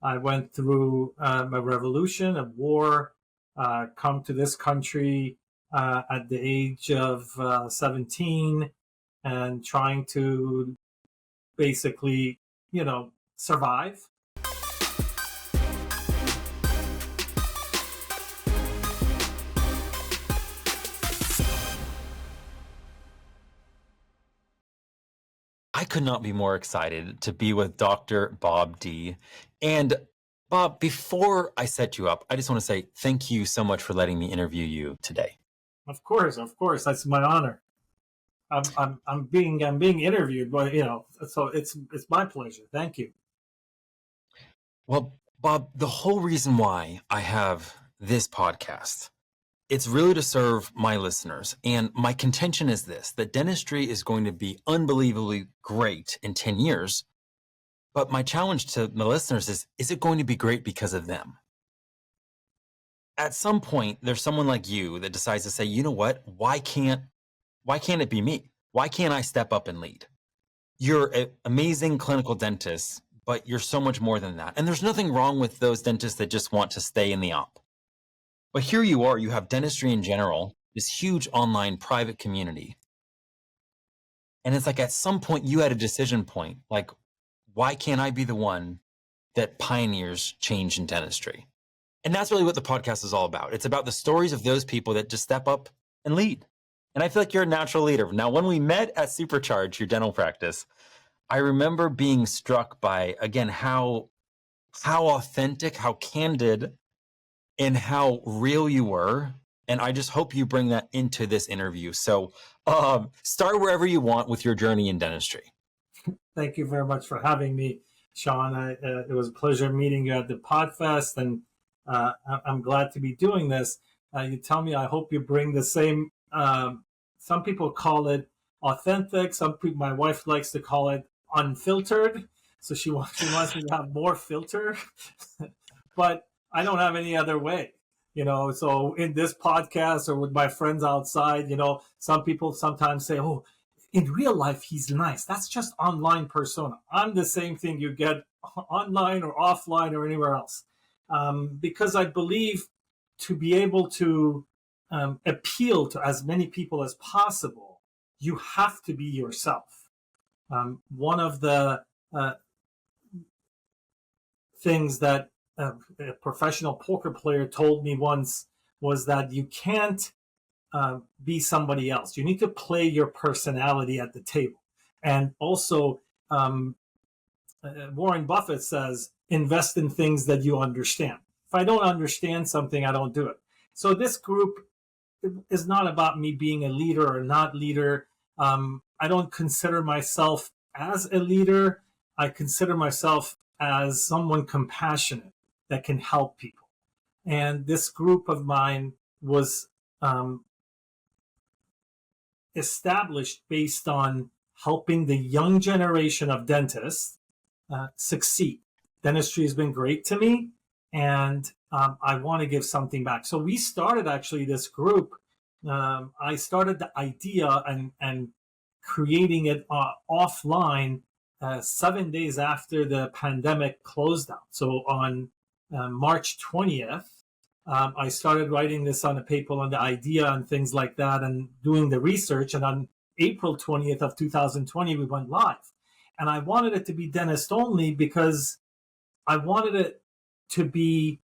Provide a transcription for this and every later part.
I went through a revolution, a war, come to this country at the age of 17 and trying to basically, survive. I could not be more excited to be with Dr. Bob D. And Bob, before I set you up, I just want to say thank you so much for letting me interview you today. Of course, that's my honor. I'm being interviewed, but so it's my pleasure. Thank you. Well, Bob, the whole reason why I have this podcast, it's really to serve my listeners. And my contention is this, that dentistry is going to be unbelievably great in 10 years. But my challenge to my listeners is it going to be great because of them? At some point, there's someone like you that decides to say, you know what, why can't it be me? Why can't I step up and lead? You're an amazing clinical dentist, but you're so much more than that. And there's nothing wrong with those dentists that just want to stay in the op. But here you are, you have dentistry in general, this huge online private community. And it's like at some point you had a decision point, like, why can't I be the one that pioneers change in dentistry? And that's really what the podcast is all about. It's about the stories of those people that just step up and lead. And I feel like you're a natural leader. Now, when we met at Supercharge, your dental practice, I remember being struck by, again, how authentic, how candid, and how real you were. And I just hope you bring that into this interview. So start wherever you want with your journey in dentistry. Thank you very much for having me, Shawn. It was a pleasure meeting you at the Podfest, and I'm glad to be doing this. You tell me, I hope you bring the same, some people call it authentic. My wife likes to call it unfiltered. So she wants me to have more filter, but I don't have any other way. So in this podcast or with my friends outside, some people sometimes say, oh, in real life, he's nice. That's just online persona. I'm the same thing you get online or offline or anywhere else. Because I believe to be able to appeal to as many people as possible, you have to be yourself. One of the things that a professional poker player told me once was that you can't be somebody else. You need to play your personality at the table. And also, Warren Buffett says, invest in things that you understand. If I don't understand something, I don't do it. So this group is not about me being a leader or not leader. I don't consider myself as a leader. I consider myself as someone compassionate that can help people. And this group of mine was established based on helping the young generation of dentists succeed. Dentistry has been great to me, and I want to give something back. So we started actually this group. I started the idea and creating it offline 7 days after the pandemic closed down. So on March 20th, I started writing this on a paper on the idea and things like that and doing the research. And on April 20th of 2020, we went live. And I wanted it to be dentist only because I wanted it to be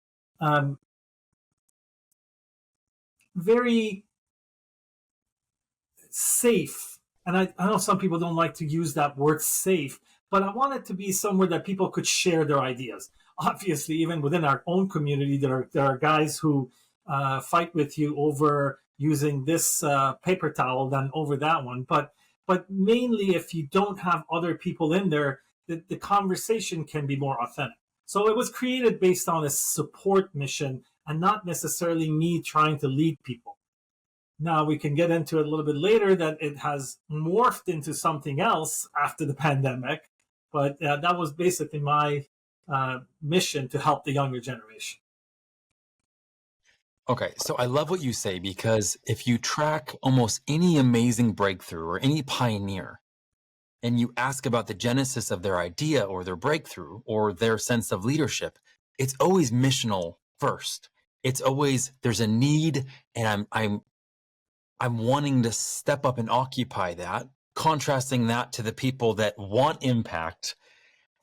very safe. And I know some people don't like to use that word safe, but I want it to be somewhere that people could share their ideas. Obviously, even within our own community, there are guys who fight with you over using this paper towel than over that one. But mainly, if you don't have other people in there, the conversation can be more authentic. So it was created based on a support mission and not necessarily me trying to lead people. Now, we can get into it a little bit later that it has morphed into something else after the pandemic, but that was basically my mission to help the younger generation. Okay, so I love what you say, because if you track almost any amazing breakthrough or any pioneer and you ask about the genesis of their idea or their breakthrough or their sense of leadership, it's always missional first. It's always there's a need, and I'm wanting to step up and occupy that, contrasting that to the people that want impact,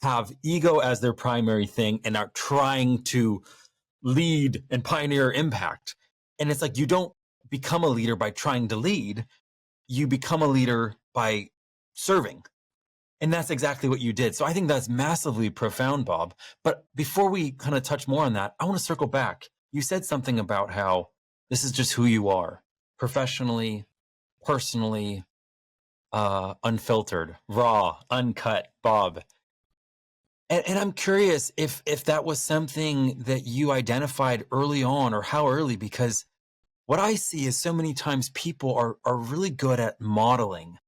have ego as their primary thing, and are trying to lead and pioneer impact. And it's like you don't become a leader by trying to lead, you become a leader by serving. And that's exactly what you did. So I think that's massively profound, Bob. But before we kind of touch more on that, I want to circle back. You said something about how this is just who you are, professionally, personally, unfiltered, raw, uncut, Bob. And I'm curious if that was something that you identified early on, or how early, because what I see is so many times people are really good at modeling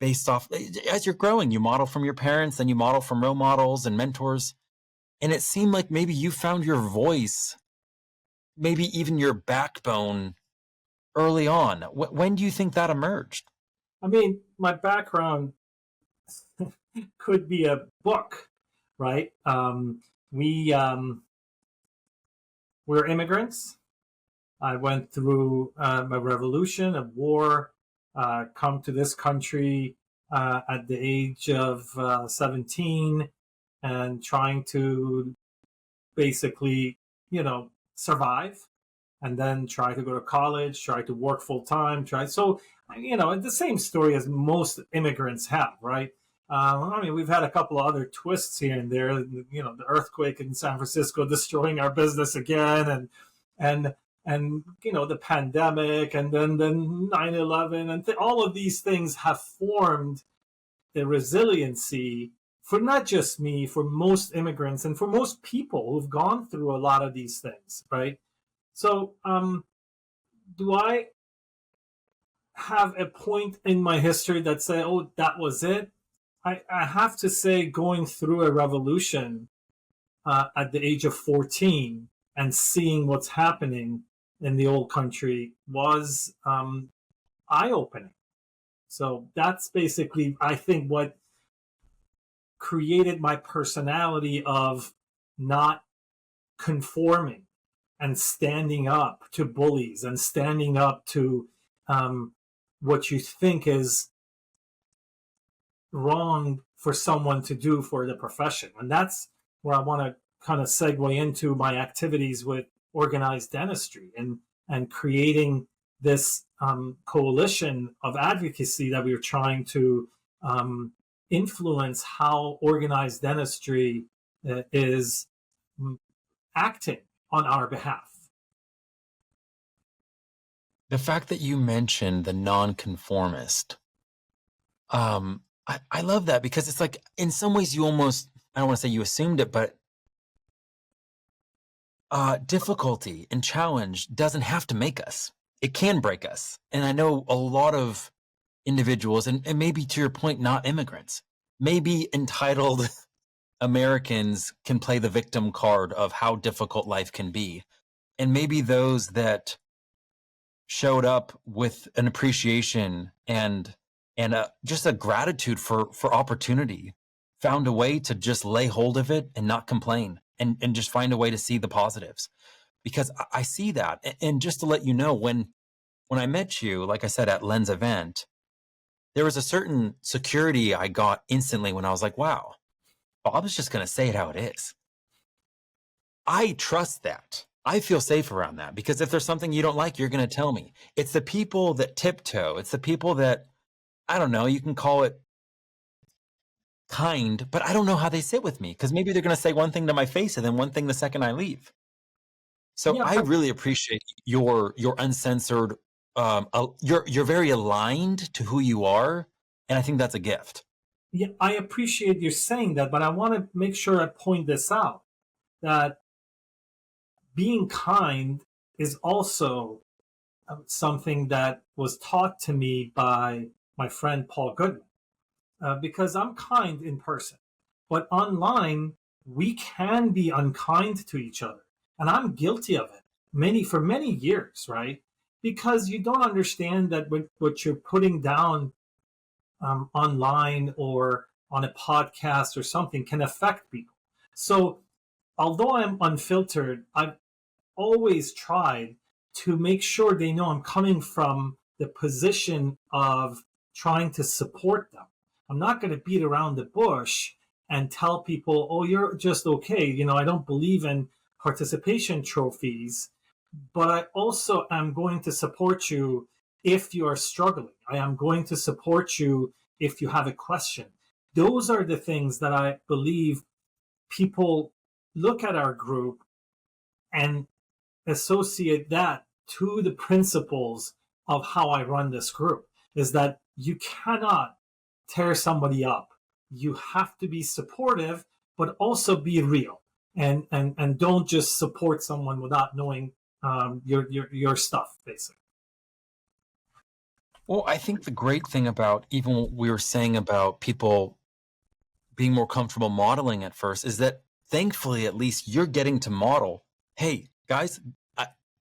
based off, as you're growing, you model from your parents, and you model from role models and mentors. And it seemed like maybe you found your voice, maybe even your backbone early on. When do you think that emerged? I mean, my background could be a book, right? We're immigrants. I went through a revolution, a war, come to this country at the age of 17, and trying to basically, survive, and then try to go to college, try to work full time, so, the same story as most immigrants have, right? I mean, we've had a couple of other twists here and there, the earthquake in San Francisco destroying our business again, and the pandemic, and then 9/11, and all of these things have formed the resiliency for not just me, for most immigrants, and for most people who've gone through a lot of these things, right? So, do I have a point in my history that say, oh, that was it? I have to say, going through a revolution at the age of 14 and seeing what's happening in the old country was eye-opening. So that's basically, I think, what created my personality of not conforming and standing up to bullies and standing up to what you think is wrong for someone to do for the profession. And that's where I want to kind of segue into my activities with organized dentistry, and creating this coalition of advocacy that we are trying to influence how organized dentistry is acting on our behalf. The fact that you mentioned the nonconformist, I love that, because it's like, in some ways, you almost, I don't want to say you assumed it, but difficulty and challenge doesn't have to make us. It can break us. And I know a lot of individuals, and maybe to your point, not immigrants, maybe entitled Americans can play the victim card of how difficult life can be. And maybe those that showed up with an appreciation and just a gratitude for opportunity, found a way to just lay hold of it and not complain, and just find a way to see the positives. Because I see that. And just to let you know, when I met you, like I said, at Lens event, there was a certain security I got instantly when I was like, wow, Bob's just going to say it how it is. I trust that. I feel safe around that, because if there's something you don't like, you're going to tell me. It's the people that tiptoe. It's the people that, I don't know, you can call it kind, but I don't know how they sit with me, because maybe they're going to say one thing to my face and then one thing the second I leave. So Yeah, I really appreciate your uncensored, you're very aligned to who you are. And I think that's a gift. yeah, I appreciate you saying that, but I want to make sure I point this out, that being kind is also something that was taught to me by my friend Paul Goodman, because I'm kind in person, but online we can be unkind to each other, and I'm guilty of it for many years, right? Because you don't understand that what you're putting down online or on a podcast or something can affect people. So although I'm unfiltered, I've always tried to make sure they know I'm coming from the position of trying to support them. I'm not going to beat around the bush and tell people, oh, you're just okay. I don't believe in participation trophies, but I also am going to support you if you are struggling. I am going to support you if you have a question. Those are the things that I believe people look at our group and associate that to the principles of how I run this group, is that you cannot tear somebody up. You have to be supportive, but also be real, and don't just support someone without knowing your stuff, basically. Well, I think the great thing about even what we were saying about people being more comfortable modeling at first is that thankfully, at least you're getting to model, hey, guys,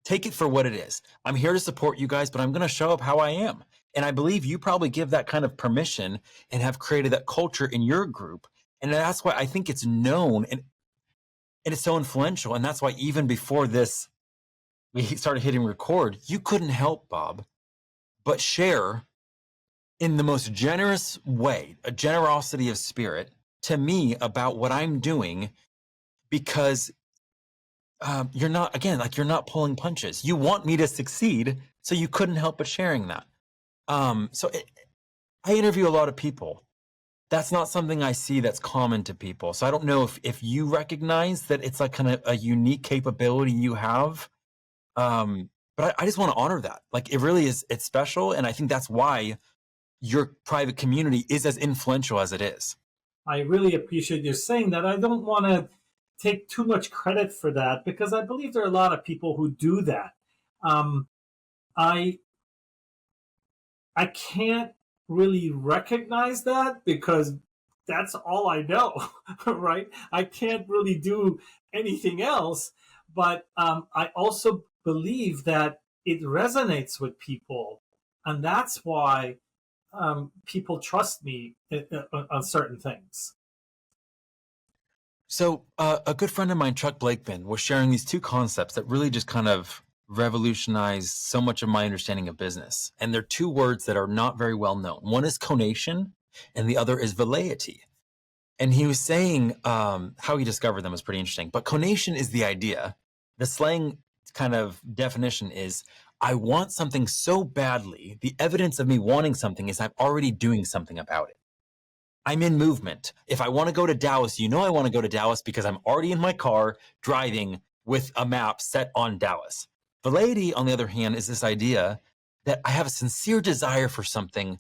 take it for what it is. I'm here to support you guys, but I'm going to show up how I am. And I believe you probably give that kind of permission and have created that culture in your group. And that's why I think it's known and it's so influential. And that's why even before this, we started hitting record, you couldn't help, Bob, but share in the most generous way, a generosity of spirit to me about what I'm doing, because you're not, again, like you're not pulling punches. You want me to succeed, so you couldn't help but sharing that. I interview a lot of people. That's not something I see that's common to people. So I don't know if you recognize that it's like kind of a unique capability you have. But I just want to honor that. Like it really is, it's special. And I think that's why your private community is as influential as it is. I really appreciate you saying that. I don't want to take too much credit for that because I believe there are a lot of people who do that. I can't really recognize that because that's all I know, right? I can't really do anything else. But I also believe that it resonates with people. And that's why people trust me on certain things. So a good friend of mine, Chuck Blakeman, was sharing these two concepts that really just kind of revolutionized so much of my understanding of business. And they're two words that are not very well known. One is conation and the other is velleity. And he was saying how he discovered them was pretty interesting. But conation is the idea. The slang kind of definition is, I want something so badly. The evidence of me wanting something is I'm already doing something about it. I'm in movement. If I want to go to Dallas, you know I want to go to Dallas because I'm already in my car driving with a map set on Dallas. Velleity, on the other hand, is this idea that I have a sincere desire for something,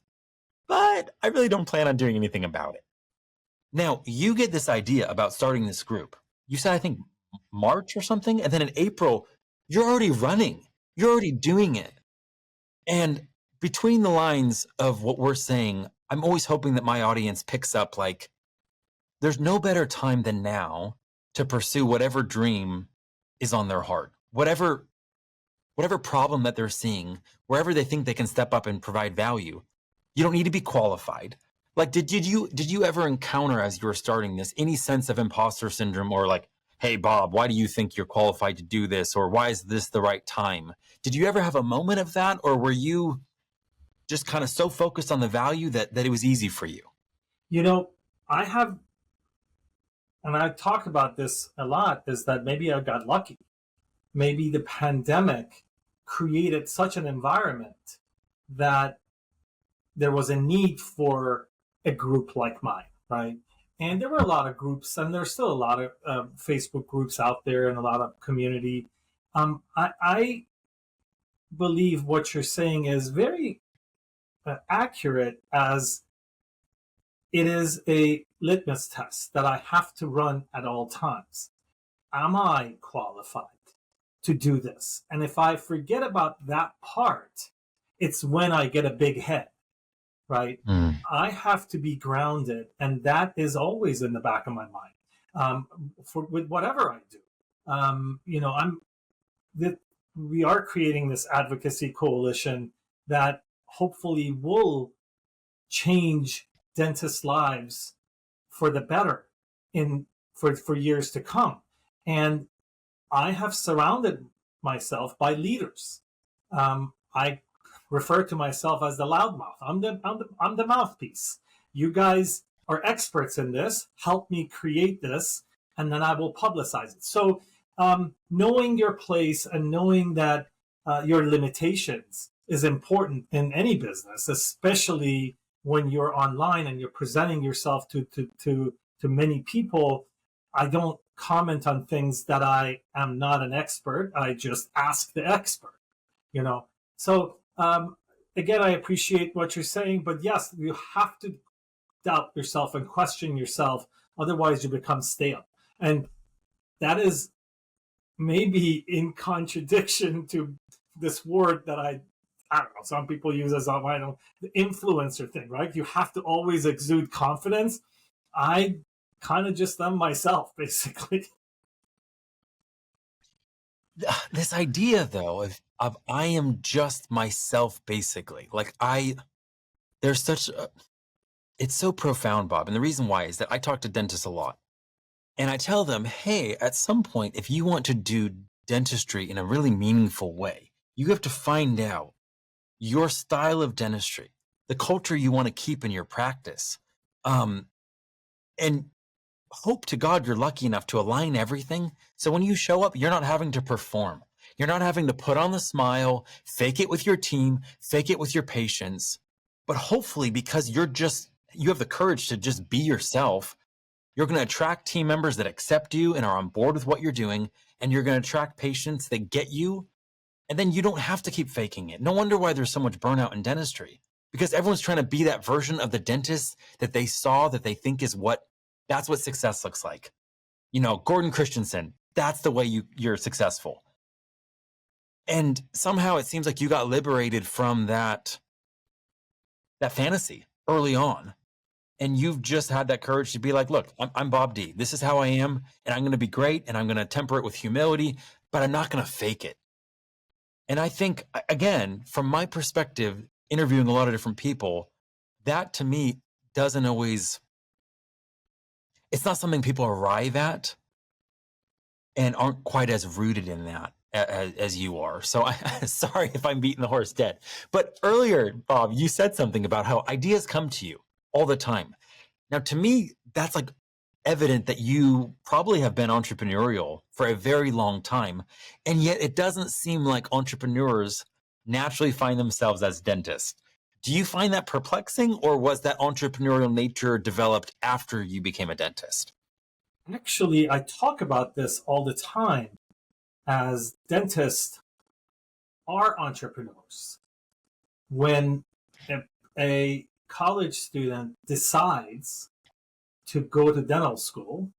but I really don't plan on doing anything about it. Now, you get this idea about starting this group. You said, I think, March or something, and then in April, you're already running. You're already doing it. And between the lines of what we're saying, I'm always hoping that my audience picks up like, there's no better time than now to pursue whatever dream is on their heart, whatever problem that they're seeing, wherever they think they can step up and provide value. You don't need to be qualified. Like, did you ever encounter as you were starting this any sense of imposter syndrome or like, hey, Bob, why do you think you're qualified to do this? Or why is this the right time? Did you ever have a moment of that? Or were you just kind of so focused on the value that it was easy for you? I have, and I talk about this a lot, is that maybe I got lucky. Maybe the pandemic created such an environment that there was a need for a group like mine, right? And there were a lot of groups, and there's still a lot of Facebook groups out there and a lot of community. I believe what you're saying is very accurate, as it is a litmus test that I have to run at all times. Am I qualified to do this? And if I forget about that part, it's when I get a big head, right? I have to be grounded, and that is always in the back of my mind with whatever I do. We are creating this advocacy coalition that hopefully will change dentists' lives for the better for years to come. And I have surrounded myself by leaders. I refer to myself as the loudmouth. I'm the mouthpiece. You guys are experts in this. Help me create this, and then I will publicize it. So knowing your place and knowing that your limitations is important in any business, especially when you're online and you're presenting yourself to many people. I don't comment on things that I am not an expert. I just ask the expert, you know. So again, I appreciate what you're saying, but yes, you have to doubt yourself and question yourself. Otherwise, you become stale. And that is maybe in contradiction to this word that I don't know, some people use as the influencer thing, right? You have to always exude confidence. I kind of just am myself, basically. This idea, though, of I am just myself, basically, like there's such a, it's so profound, Bob. And the reason why is that I talk to dentists a lot, and I tell them, hey, at some point, if you want to do dentistry in a really meaningful way, you have to find out your style of dentistry, the culture you want to keep in your practice, and hope to God you're lucky enough to align everything. So when you show up, you're not having to perform. You're not having to put on the smile, fake it with your team, fake it with your patients. But hopefully, because you have the courage to just be yourself, you're going to attract team members that accept you and are on board with what you're doing. And you're going to attract patients that get you. And then you don't have to keep faking it. No wonder why there's so much burnout in dentistry, because everyone's trying to be that version of the dentist that they saw, that they think that's what success looks like. You know, Gordon Christensen, that's the way you're successful. And somehow it seems like you got liberated from that fantasy early on. And you've just had that courage to be like, look, I'm Bob D. This is how I am, and I'm going to be great, and I'm going to temper it with humility, but I'm not going to fake it. And I think, again, from my perspective, interviewing a lot of different people, that to me doesn't always, it's not something people arrive at and aren't quite as rooted in that as you are. So sorry if I'm beating the horse dead. But earlier, Bob, you said something about how ideas come to you all the time. Now, to me, that's like evident that you probably have been entrepreneurial for a very long time. And yet it doesn't seem like entrepreneurs naturally find themselves as dentists. Do you find that perplexing, or was that entrepreneurial nature developed after you became a dentist? Actually, I talk about this all the time, as dentists are entrepreneurs. When a college student decides to go to dental school,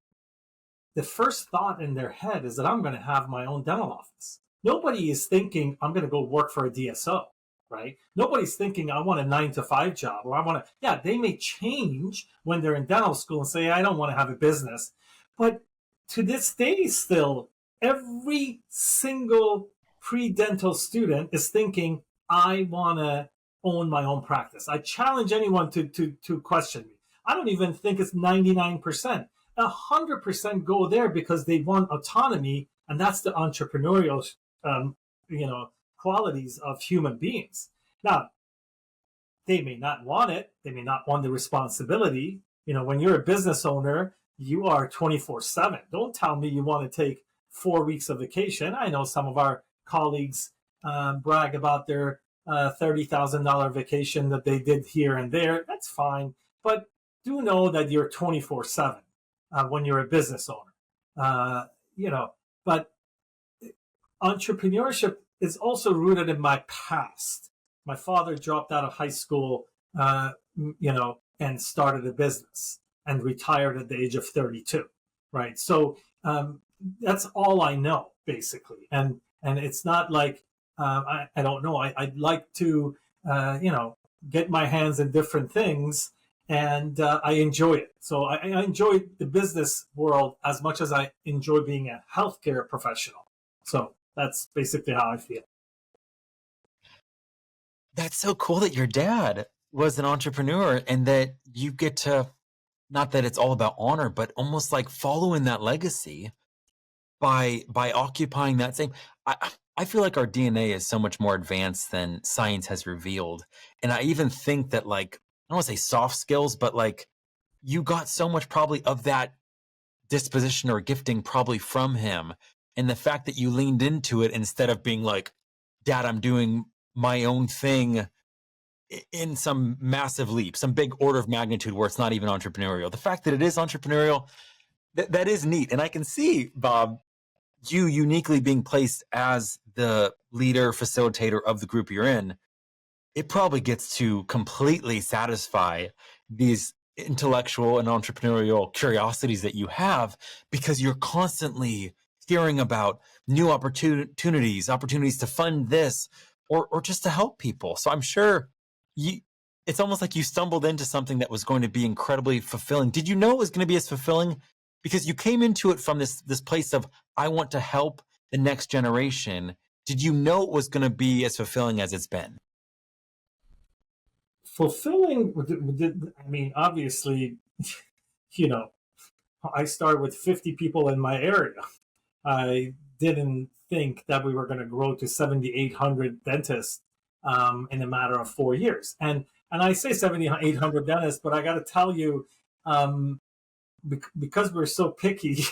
the first thought in their head is that I'm going to have my own dental office. Nobody is thinking I'm going to go work for a DSO, right? Nobody's thinking I want a 9-to-5 job, or I want to, yeah, they may change when they're in dental school and say, I don't want to have a business. But to this day still, every single pre-dental student is thinking, I want to own my own practice. I challenge anyone to question me. I don't even think it's 99%. 100% go there because they want autonomy, and that's the entrepreneurial, qualities of human beings. Now, they may not want it. They may not want the responsibility. You know, when you're a business owner, you are 24/7. Don't tell me you want to take 4 weeks of vacation. I know some of our colleagues brag about their $30,000 vacation that they did here and there. That's fine. But do know that you're 24/7 when you're a business owner. But entrepreneurship is also rooted in my past. My father dropped out of high school, and started a business and retired at the age of 32, right? So that's all I know, basically. And it's not like, I don't know, I'd like to, get my hands in different things, and I enjoy it. So I enjoy the business world as much as I enjoy being a healthcare professional. So that's basically how I feel. That's so cool that your dad was an entrepreneur, and that you get to, not that it's all about honor, but almost like follow in that legacy by occupying that same, I feel like our DNA is so much more advanced than science has revealed. And I even think that, like, I don't want to say soft skills, but like you got so much probably of that disposition or gifting probably from him. And the fact that you leaned into it instead of being like, Dad, I'm doing my own thing in some massive leap, some big order of magnitude where it's not even entrepreneurial. The fact that it is entrepreneurial, that is neat. And I can see, Bob, you uniquely being placed as the leader, facilitator of the group you're in. It probably gets to completely satisfy these intellectual and entrepreneurial curiosities that you have, because you're constantly hearing about new opportunities to fund this or just to help people. So I'm sure it's almost like you stumbled into something that was going to be incredibly fulfilling. Did you know it was going to be as fulfilling? Because you came into it from this place of, I want to help the next generation. Did you know it was going to be as fulfilling as it's been? Fulfilling, I mean, obviously, I started with 50 people in my area. I didn't think that we were going to grow to 7,800 dentists in a matter of 4 years. And I say 7,800 dentists, but I got to tell you, because we're so picky,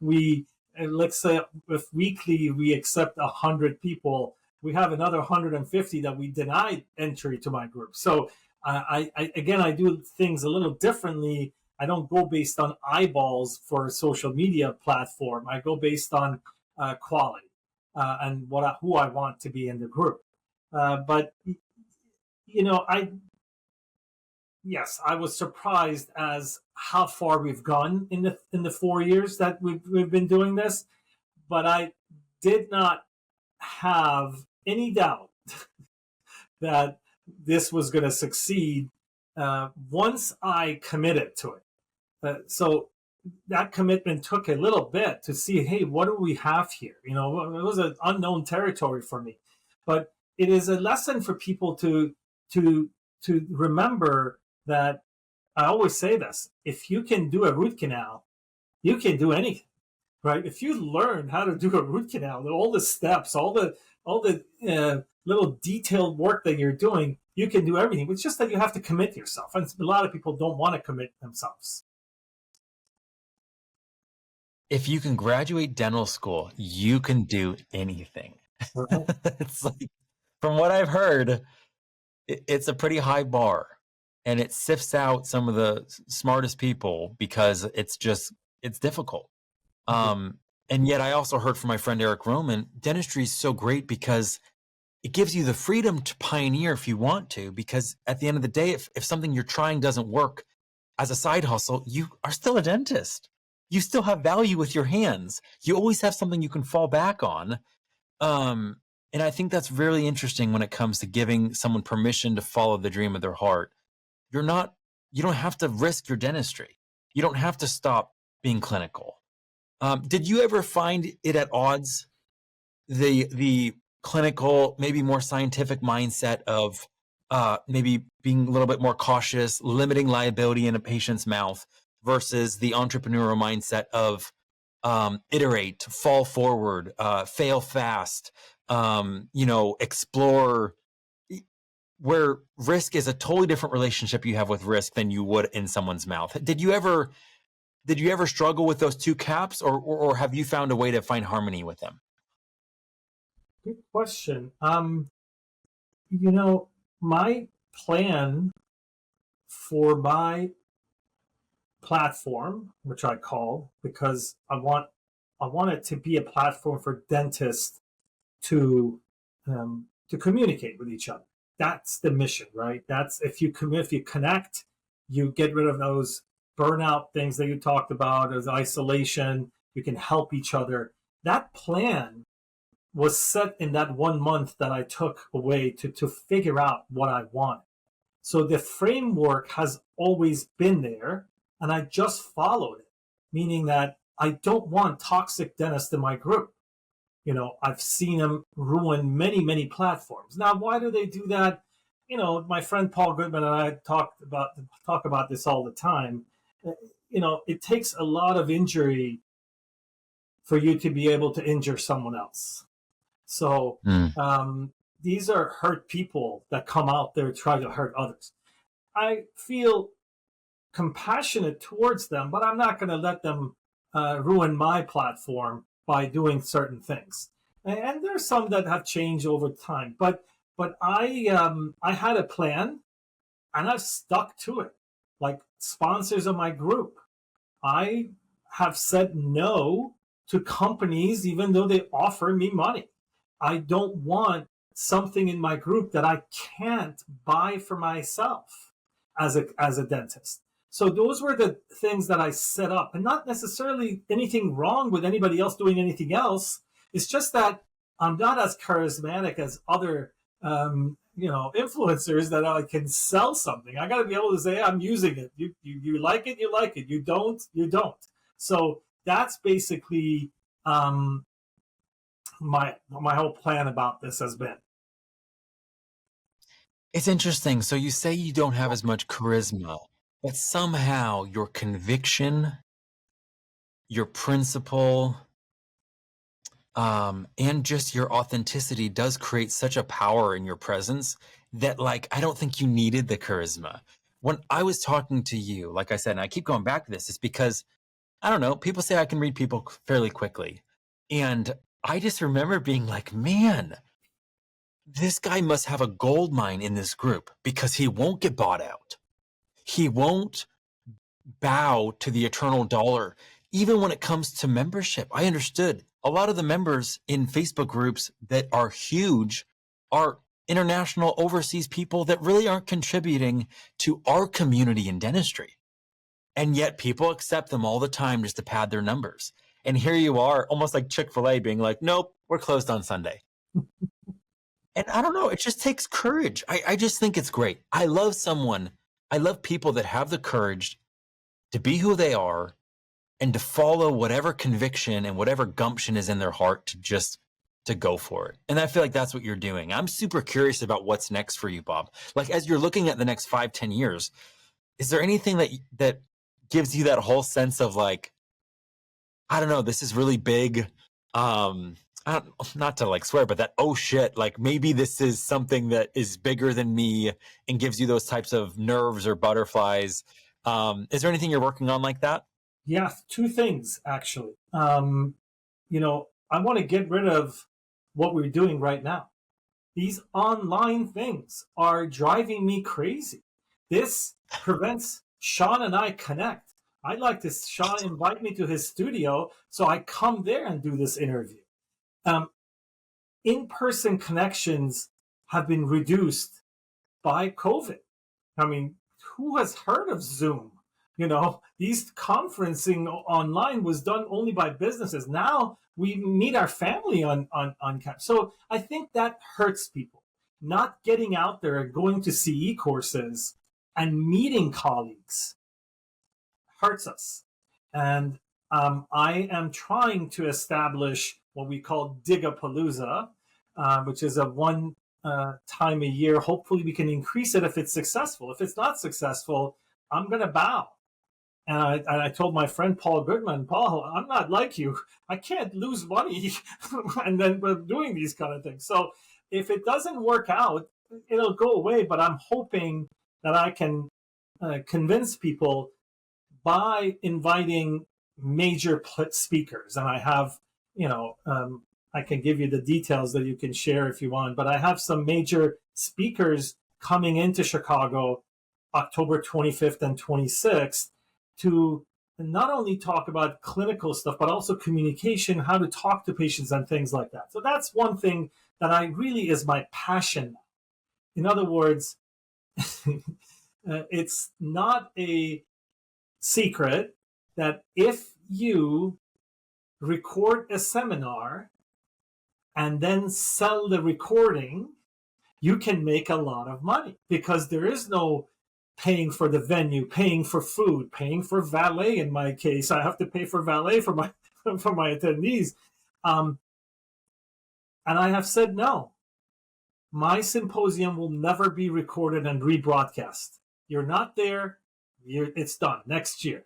let's say if weekly we accept 100 people, we have another 150 that we denied entry to my group. So I do things a little differently. I don't go based on eyeballs for a social media platform. I go based on quality and who I want to be in the group. But yes, I was surprised as how far we've gone in the 4 years that we've been doing this. But I did not have any doubt that this was going to succeed once I committed to it. So that commitment took a little bit to see, hey, what do we have here? It was an unknown territory for me, but it is a lesson for people to remember that. I always say this: if you can do a root canal, you can do anything, right? If you learn how to do a root canal, all the steps, all the little detailed work that you're doing, you can do everything. It's just that you have to commit yourself, and a lot of people don't want to commit themselves. If you can graduate dental school, you can do anything. Right. It's like, from what I've heard, it's a pretty high bar, and it sifts out some of the smartest people because it's difficult. And yet I also heard from my friend Eric Roman, dentistry is so great because it gives you the freedom to pioneer if you want to, because at the end of the day, if something you're trying doesn't work as a side hustle, you are still a dentist. You still have value with your hands. You always have something you can fall back on. And I think that's really interesting when it comes to giving someone permission to follow the dream of their heart. You don't have to risk your dentistry. You don't have to stop being clinical. Did you ever find it at odds, the clinical, maybe more scientific mindset of maybe being a little bit more cautious, limiting liability in a patient's mouth, versus the entrepreneurial mindset of iterate, fall forward, fail fast, explore, where risk is a totally different relationship you have with risk than you would in someone's mouth? Did you ever struggle with those two caps, or have you found a way to find harmony with them? Good question. My plan for my platform, which I call, because I want it to be a platform for dentists to communicate with each other. That's the mission, right? That's if you connect, you get rid of those burnout things that you talked about, as isolation. You can help each other. That plan was set in that 1 month that I took away to figure out what I wanted. So the framework has always been there, and I just followed it, meaning that I don't want toxic dentists in my group. I've seen them ruin many, many platforms. Now, why do they do that? My friend Paul Goodman and I talk about this all the time. It takes a lot of injury for you to be able to injure someone else. So these are hurt people that come out there trying to hurt others. I feel compassionate towards them, but I'm not going to let them ruin my platform by doing certain things. And there's some that have changed over time, but I had a plan, and I've stuck to it. Like sponsors of my group, I have said no to companies even though they offer me money. I don't want something in my group that I can't buy for myself as a dentist. So those were the things that I set up, and not necessarily anything wrong with anybody else doing anything else. It's just that I'm not as charismatic as other influencers that I can sell something. I got to be able to say, I'm using it. You like it, you like it. You don't, you don't. So that's basically my whole plan about this has been. It's interesting. So you say you don't have as much charisma, but somehow your conviction, your principle, and just your authenticity does create such a power in your presence that, like, I don't think you needed the charisma. When I was talking to you, like I said, and I keep going back to this, it's because, I don't know, people say I can read people fairly quickly. And I just remember being like, man, this guy must have a gold mine in this group, because he won't get bought out. He won't bow to the eternal dollar. Even when it comes to membership, I understood a lot of the members in Facebook groups that are huge are international, overseas people that really aren't contributing to our community in dentistry. And yet people accept them all the time just to pad their numbers. And here you are, almost like Chick-fil-A being like, nope, we're closed on Sunday. And I don't know, it just takes courage. I just think it's great. I love people that have the courage to be who they are and to follow whatever conviction and whatever gumption is in their heart to go for it. And I feel like that's what you're doing. I'm super curious about what's next for you, Bob. Like, as you're looking at the next 5-10 years, is there anything that gives you that whole sense of like, I don't know, this is really big. Not to like swear, but that, oh shit, like maybe this is something that is bigger than me and gives you those types of nerves or butterflies. Is there anything you're working on like that? Yeah, two things actually. I want to get rid of what we're doing right now. These online things are driving me crazy. This prevents Shawn and I connect. I'd like to Shawn invite me to his studio so I come there and do this interview. In-person connections have been reduced by COVID. I mean, who has heard of Zoom? These conferencing online was done only by businesses. Now we meet our family on campus. So I think that hurts people. Not getting out there, going to CE courses and meeting colleagues hurts us. And I am trying to establish what we call Digapalooza, which is a one time a year. Hopefully we can increase it if it's successful. If it's not successful, I'm going to bow. And I told my friend Paul Goodman, Paul, I'm not like you. I can't lose money and then we're doing these kind of things. So if it doesn't work out, it'll go away. But I'm hoping that I can convince people by inviting major speakers. And I have, I can give you the details that you can share if you want. But I have some major speakers coming into Chicago October 25th and 26th to not only talk about clinical stuff, but also communication, how to talk to patients and things like that. So that's one thing that really is my passion. In other words, it's not a secret that if you record a seminar and then sell the recording, you can make a lot of money because there is no paying for the venue, paying for food, paying for valet. In my case, I have to pay for valet for my attendees. And I have said no. My symposium will never be recorded and rebroadcast. You're not there. It's done next year.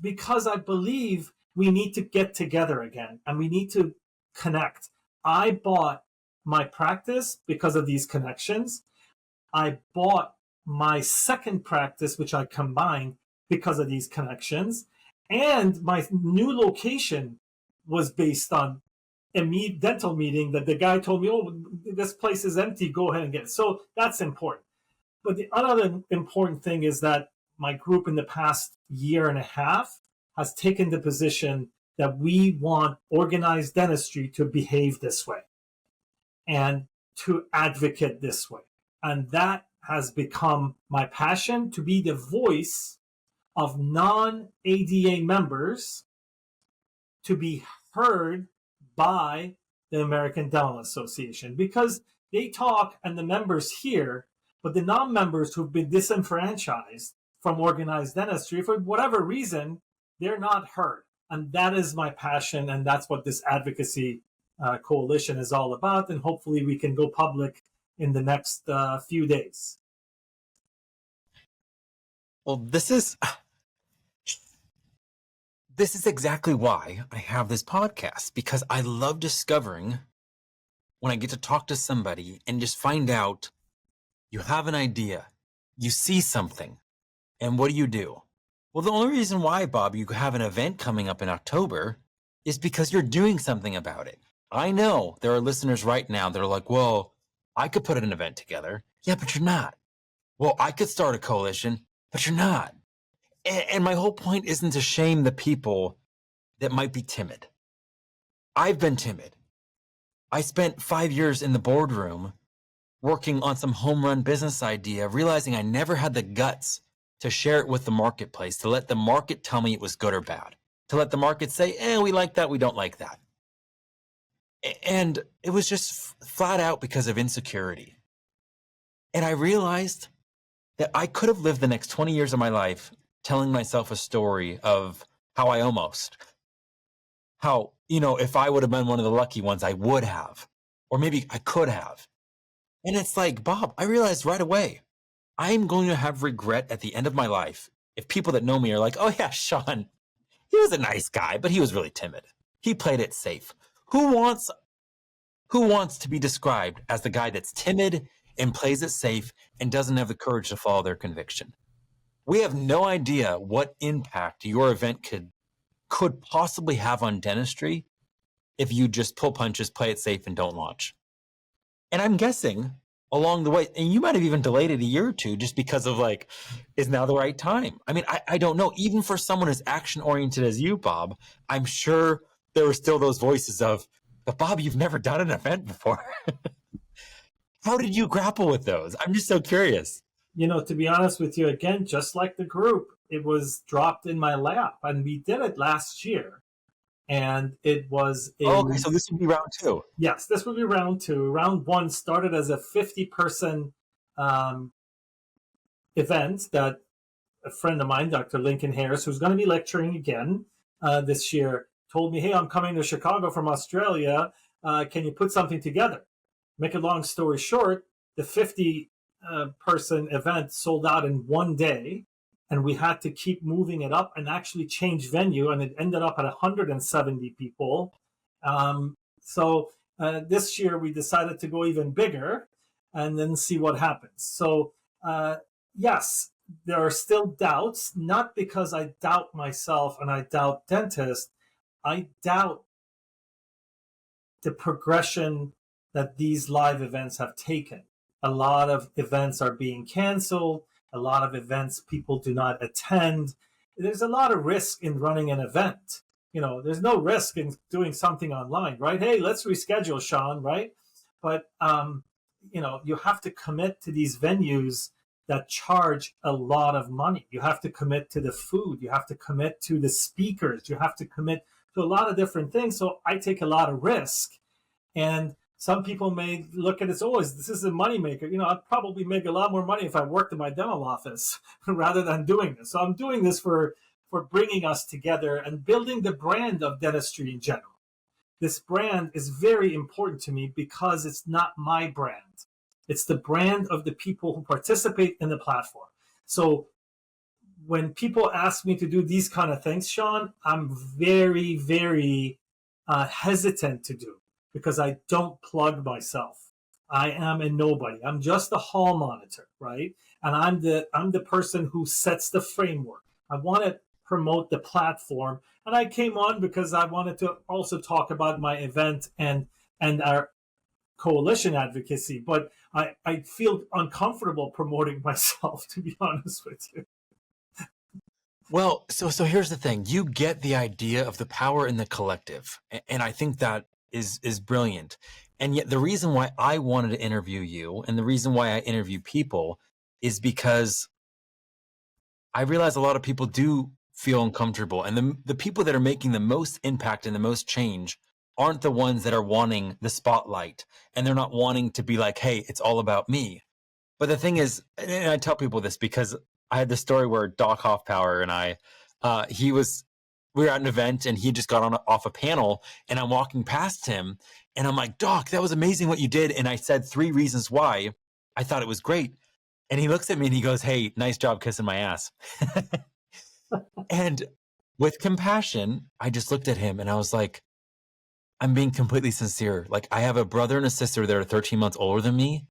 Because I believe we need to get together again and we need to connect. I bought my practice because of these connections. I bought my second practice, which I combined because of these connections. And my new location was based on a dental meeting that the guy told me, oh, this place is empty, go ahead and get it. So that's important. But the other important thing is that my group in the past year and a half has taken the position that we want organized dentistry to behave this way and to advocate this way. And that has become my passion, to be the voice of non-ADA members to be heard by the American Dental Association, because they talk and the members hear, but the non-members who've been disenfranchised from organized dentistry, for whatever reason, they're not heard. And that is my passion, and that's what this advocacy coalition is all about. And hopefully we can go public in the next few days. Well, this is exactly why I have this podcast, because I love discovering when I get to talk to somebody and just find out you have an idea, you see something, and what do? Well, the only reason why, Bob, you have an event coming up in October is because you're doing something about it. I know there are listeners right now that are like, well, I could put an event together. Yeah, but you're not. Well, I could start a coalition, but you're not. And my whole point isn't to shame the people that might be timid. I've been timid. I spent 5 years in the boardroom working on some home run business idea, realizing I never had the guts to share it with the marketplace, to let the market tell me it was good or bad, to let the market say, we like that, we don't like that. And it was just flat out because of insecurity. And I realized that I could have lived the next 20 years of my life telling myself a story of how I almost, if I would have been one of the lucky ones, I would have, or maybe I could have. And it's like, Bob, I realized right away, I'm going to have regret at the end of my life if people that know me are like, oh yeah, Shawn, he was a nice guy, but he was really timid. He played it safe. Who wants to be described as the guy that's timid and plays it safe and doesn't have the courage to follow their conviction? We have no idea what impact your event could possibly have on dentistry if you just pull punches, play it safe, and don't launch. And I'm guessing along the way, and you might have even delayed it a year or two just because of is now the right time? I mean, I don't know. Even for someone as action-oriented as you, Bob, I'm sure there were still those voices of, but Bob, you've never done an event before. How did you grapple with those? I'm just so curious. To be honest with you, again, just like the group, it was dropped in my lap, and we did it last year. And it was okay, so this would be round 2. Yes, this would be round 2. Round 1 started as a 50-person event that a friend of mine, Dr. Lincoln Harris, who's going to be lecturing again this year, told me, hey, I'm coming to Chicago from Australia. Can you put something together? Make a long story short, the 50-person event sold out in one day, and we had to keep moving it up and actually change venue, and it ended up at 170 people. So this year we decided to go even bigger and then see what happens. So yes, there are still doubts, not because I doubt myself and I doubt dentists. I doubt the progression that these live events have taken. A lot of events are being canceled. A lot of events people do not attend. There's a lot of risk in running an event. There's no risk in doing something online, right? Hey, let's reschedule, Shawn, right? But, you have to commit to these venues that charge a lot of money. You have to commit to the food. You have to commit to the speakers. You have to commit to a lot of different things. So I take a lot of risk. And some people may look at it as, this is a moneymaker. I'd probably make a lot more money if I worked in my dental office rather than doing this. So I'm doing this for bringing us together and building the brand of dentistry in general. This brand is very important to me because it's not my brand. It's the brand of the people who participate in the platform. So when people ask me to do these kind of things, Shawn, I'm very, very hesitant to do because I don't plug myself. I am a nobody. I'm just a hall monitor, right? And I'm the person who sets the framework. I want to promote the platform, and I came on because I wanted to also talk about my event and our coalition advocacy. But I feel uncomfortable promoting myself, to be honest with you. Well, so here's the thing. You get the idea of the power in the collective. And I think that is brilliant. And yet the reason why I wanted to interview you and the reason why I interview people is because I realize a lot of people do feel uncomfortable. And the people that are making the most impact and the most change aren't the ones that are wanting the spotlight. And they're not wanting to be like, hey, it's all about me. But the thing is, and I tell people this because I had this story where Doc Hoffpower and I, we were at an event and he just got on off a panel and I'm walking past him and I'm like, Doc, that was amazing what you did. And I said 3 reasons why I thought it was great. And he looks at me and he goes, hey, nice job kissing my ass. And with compassion, I just looked at him and I was like, I'm being completely sincere. Like I have a brother and a sister that are 13 months older than me.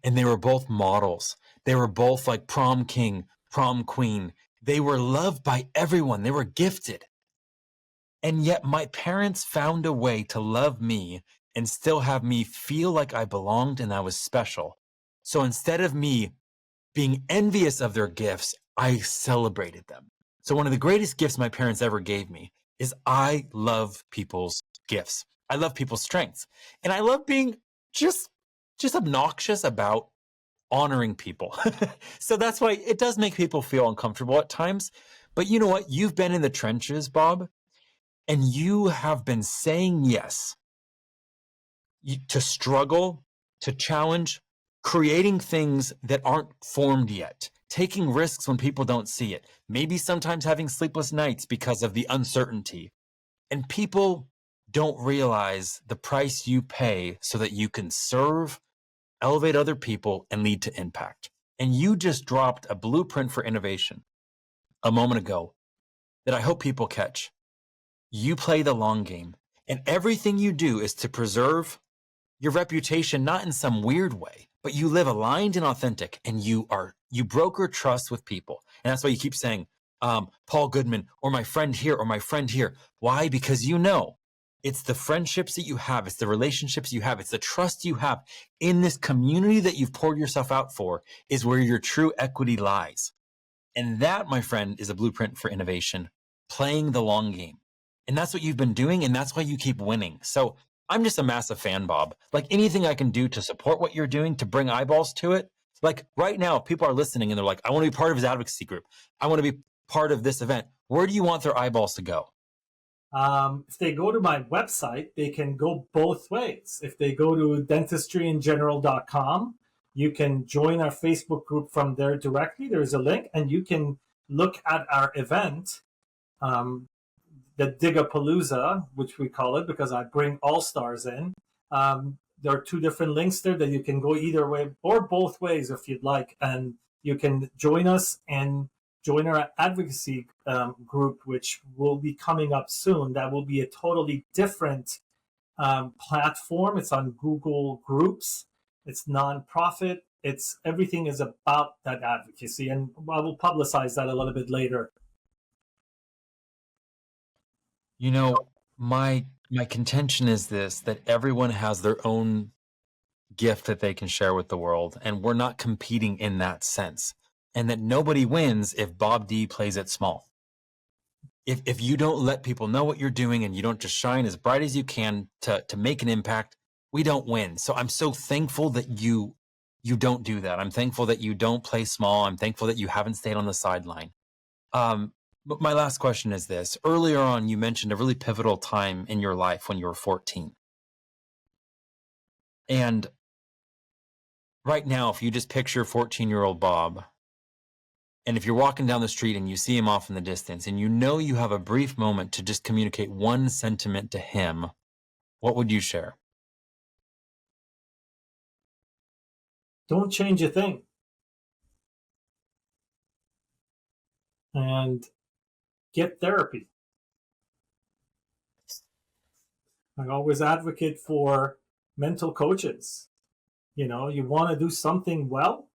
And they were both models. They were both like prom king, prom queen. They were loved by everyone. They were gifted. And yet my parents found a way to love me and still have me feel like I belonged and I was special. So instead of me being envious of their gifts, I celebrated them. So one of the greatest gifts my parents ever gave me is I love people's gifts. I love people's strengths. And I love being just obnoxious about honoring people. So that's why it does make people feel uncomfortable at times. But you know what? You've been in the trenches, Bob, and you have been saying yes to struggle, to challenge, creating things that aren't formed yet, taking risks when people don't see it, maybe sometimes having sleepless nights because of the uncertainty. And people don't realize the price you pay so that you can serve, elevate other people, and lead to impact. And you just dropped a blueprint for innovation a moment ago that I hope people catch. You play the long game, and everything you do is to preserve your reputation, not in some weird way, but you live aligned and authentic, and you broker trust with people. And that's why you keep saying, Paul Goodman, or my friend here, or my friend here. Why? Because you know it's the friendships that you have, it's the relationships you have, it's the trust you have in this community that you've poured yourself out for is where your true equity lies. And that, my friend, is a blueprint for innovation, playing the long game. And that's what you've been doing, and that's why you keep winning. So I'm just a massive fan, Bob. Like anything I can do to support what you're doing, to bring eyeballs to it. Like right now, if people are listening and they're like, I want to be part of his advocacy group. I want to be part of this event. Where do you want their eyeballs to go? If they go to my website, they can go both ways. If they go to dentistryingeneral.com, you can join our Facebook group from there directly. There's a link, and you can look at our event, the Digapalooza, which we call it because I bring all stars in. There are 2 different links there that you can go either way or both ways if you'd like. And you can join us and join our advocacy group, which will be coming up soon. That will be a totally different platform. It's on Google Groups. It's nonprofit. It's everything is about that advocacy, and I will publicize that a little bit later. You know, my contention is this, that everyone has their own gift that they can share with the world, and we're not competing in that sense. And that nobody wins if Bob D plays it small. If you don't let people know what you're doing and you don't just shine as bright as you can to make an impact, we don't win. So I'm so thankful that you don't do that. I'm thankful that you don't play small. I'm thankful that you haven't stayed on the sideline. But my last question is this. Earlier on, you mentioned a really pivotal time in your life when you were 14. And right now, if you just picture 14-year-old Bob, and if you're walking down the street and you see him off in the distance and you know you have a brief moment to just communicate one sentiment to him, what would you share? Don't change a thing. and get therapy. I always advocate for mental coaches. You know, you want to do something well,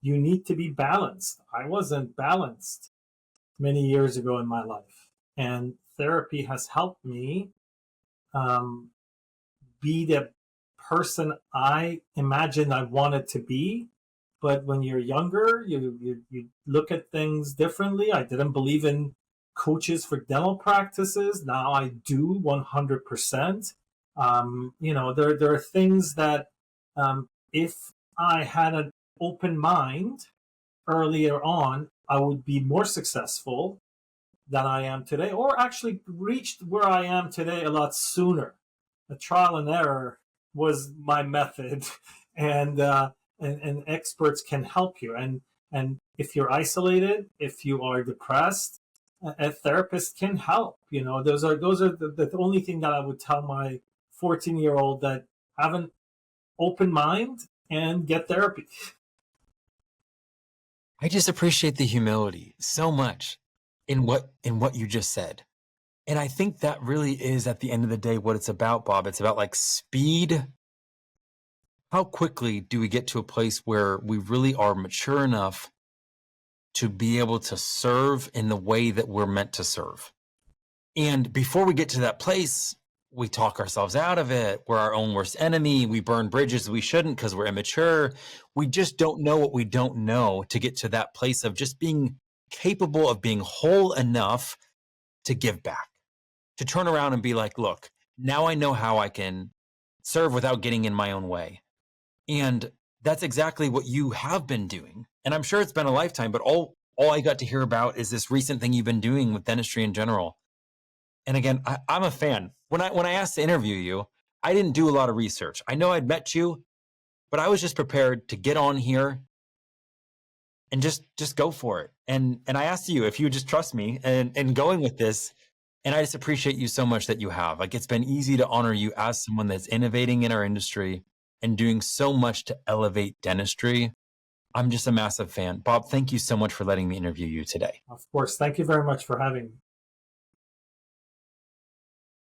you need to be balanced. I wasn't balanced many years ago in my life, and therapy has helped me um, be the person I imagined I wanted to be. But when you're younger, you look at things differently. I didn't believe in coaches for dental practices. Now I do 100%. There are things that if I had an open mind earlier on, I would be more successful than I am today, or actually reached where I am today a lot sooner. The trial and error was my method, and and experts can help you. And if you're isolated, if you are depressed, a therapist can help. You know, those are the only thing that I would tell my 14-year-old, that have an open mind and get therapy. I just appreciate the humility so much in what you just said. And I think that really is, at the end of the day, what it's about, Bob. It's about like speed. How quickly do we get to a place where we really are mature enough to be able to serve in the way that we're meant to serve? And before we get to that place, we talk ourselves out of it. We're our own worst enemy. We burn bridges we shouldn't because we're immature. We just don't know what we don't know to get to that place of just being capable of being whole enough to give back, to turn around and be like, look, now I know how I can serve without getting in my own way. And that's exactly what you have been doing. And I'm sure it's been a lifetime, but all I got to hear about is this recent thing you've been doing with dentistry in general. And again, I'm a fan. When I asked to interview you, I didn't do a lot of research. I know I'd met you, but I was just prepared to get on here and just go for it. And I asked you if you would just trust me and going with this. And I just appreciate you so much that you have. Like, it's been easy to honor you as someone that's innovating in our industry and doing so much to elevate dentistry. I'm just a massive fan. Bob, thank you so much for letting me interview you today. Of course. Thank you very much for having me.